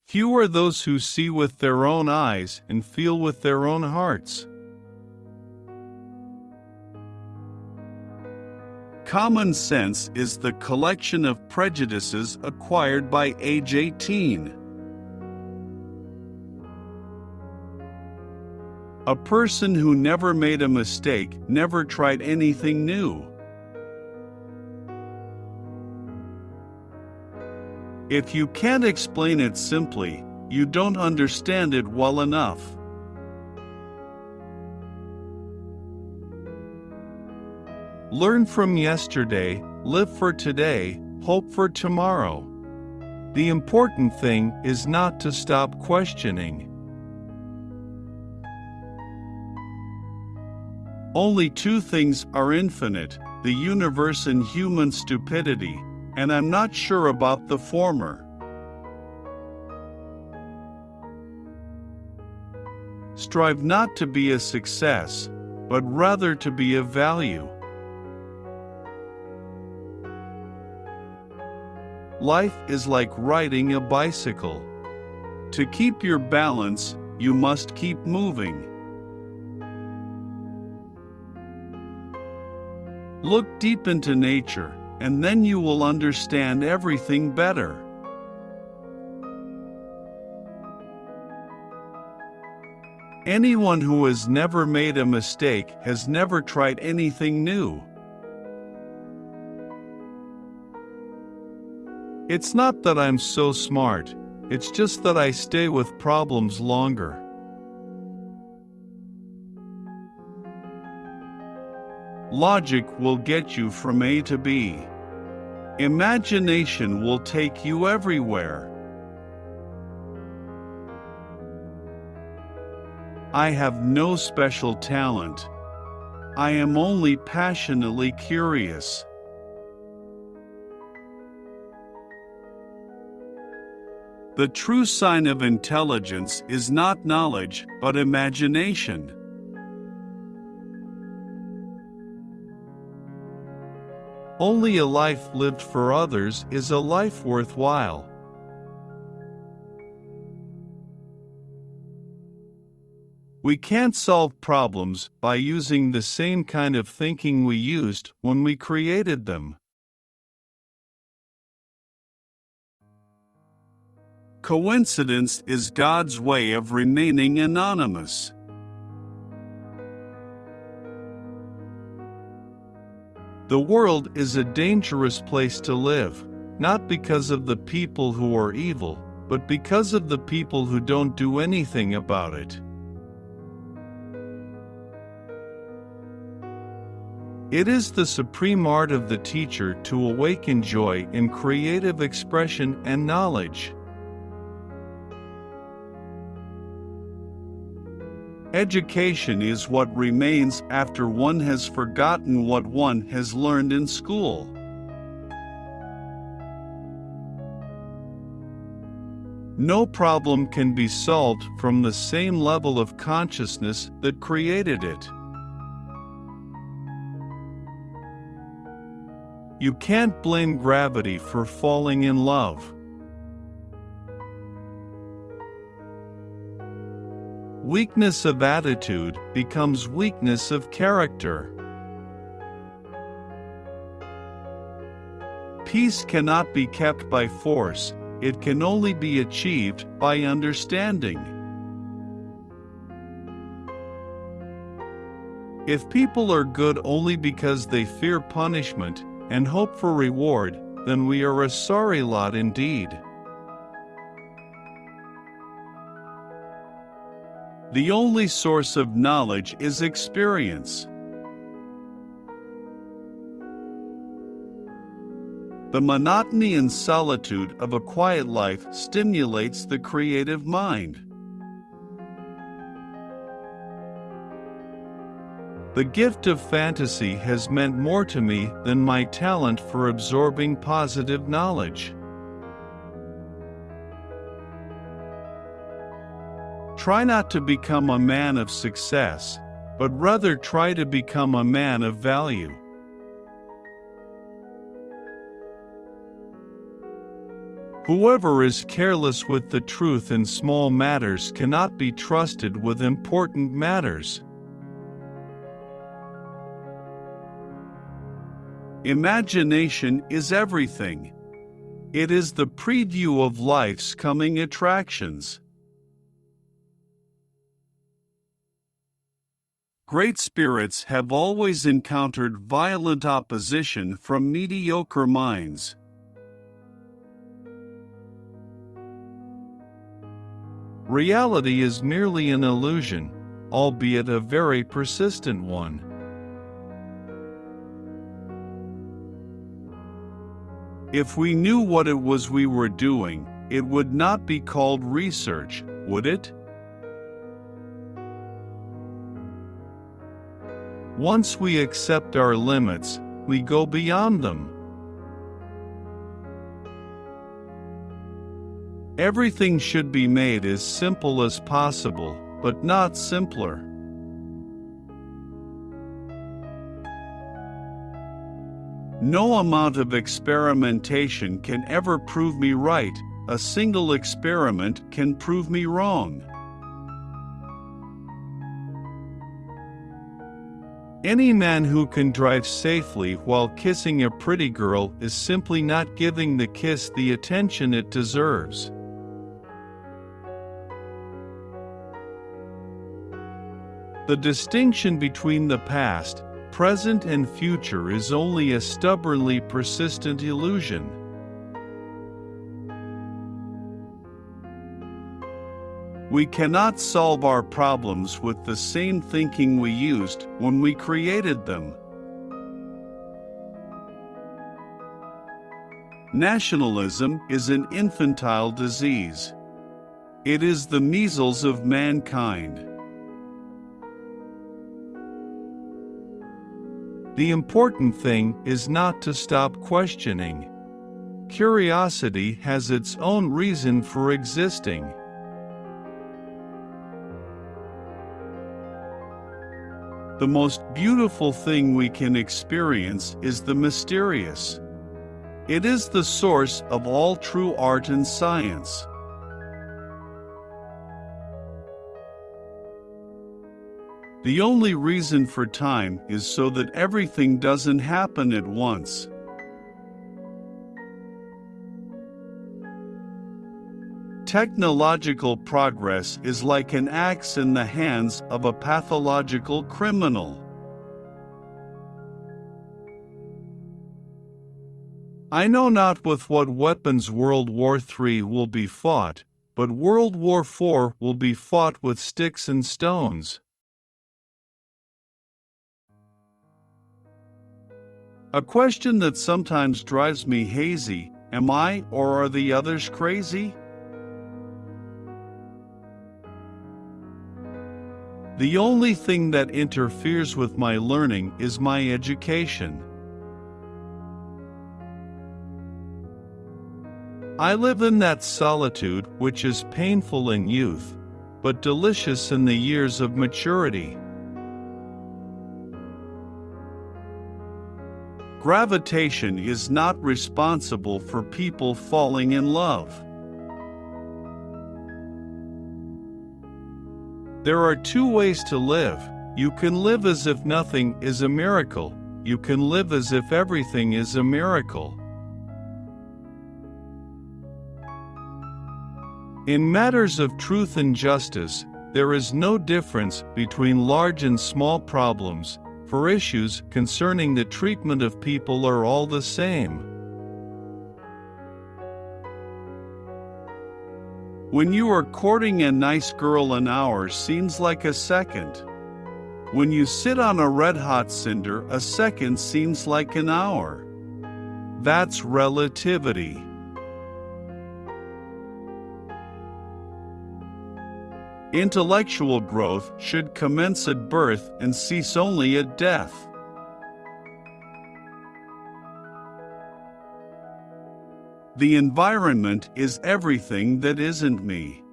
Few are those who see with their own eyes and feel with their own hearts. Common sense is the collection of prejudices acquired by age 18. A person who never made a mistake never tried anything new. If you can't explain it simply, you don't understand it well enough. Learn from yesterday, live for today, hope for tomorrow. The important thing is not to stop questioning. Only two things are infinite, the universe and human stupidity, and I'm not sure about the former. Strive not to be a success, but rather to be of value. Life is like riding a bicycle. To keep your balance, you must keep moving. Look deep into nature, and then you will understand everything better. Anyone who has never made a mistake has never tried anything new. It's not that I'm so smart, it's just that I stay with problems longer. Logic will get you from A to B. Imagination will take you everywhere. I have no special talent. I am only passionately curious. The true sign of intelligence is not knowledge, but imagination. Only a life lived for others is a life worthwhile. We can't solve problems by using the same kind of thinking we used when we created them. Coincidence is God's way of remaining anonymous. The world is a dangerous place to live, not because of the people who are evil, but because of the people who don't do anything about it. It is the supreme art of the teacher to awaken joy in creative expression and knowledge. Education is what remains after one has forgotten what one has learned in school. No problem can be solved from the same level of consciousness that created it. You can't blame gravity for falling in love. Weakness of attitude becomes weakness of character. Peace cannot be kept by force, it can only be achieved by understanding. If people are good only because they fear punishment and hope for reward, then we are a sorry lot indeed. The only source of knowledge is experience. The monotony and solitude of a quiet life stimulates the creative mind. The gift of fantasy has meant more to me than my talent for absorbing positive knowledge. Try not to become a man of success, but rather try to become a man of value. Whoever is careless with the truth in small matters cannot be trusted with important matters. Imagination is everything. It is the preview of life's coming attractions. Great spirits have always encountered violent opposition from mediocre minds. Reality is merely an illusion, albeit a very persistent one. If we knew what it was we were doing, it would not be called research, would it? Once we accept our limits, we go beyond them. Everything should be made as simple as possible, but not simpler. No amount of experimentation can ever prove me right. A single experiment can prove me wrong. Any man who can drive safely while kissing a pretty girl is simply not giving the kiss the attention it deserves. The distinction between the past, present, and future is only a stubbornly persistent illusion. We cannot solve our problems with the same thinking we used when we created them. Nationalism is an infantile disease. It is the measles of mankind. The important thing is not to stop questioning. Curiosity has its own reason for existing. The most beautiful thing we can experience is the mysterious. It is the source of all true art and science. The only reason for time is so that everything doesn't happen at once. Technological progress is like an axe in the hands of a pathological criminal. I know not with what weapons World War III will be fought, but World War IV will be fought with sticks and stones. A question that sometimes drives me hazy: am I or are the others crazy? The only thing that interferes with my learning is my education. I live in that solitude which is painful in youth, but delicious in the years of maturity. Gravitation is not responsible for people falling in love. There are two ways to live. You can live as if nothing is a miracle. You can live as if everything is a miracle. In matters of truth and justice, there is no difference between large and small problems, for issues concerning the treatment of people are all the same. When you are courting a nice girl, an hour seems like a second. When you sit on a red-hot cinder, a second seems like an hour. That's relativity. Intellectual growth should commence at birth and cease only at death. The environment is everything that isn't me.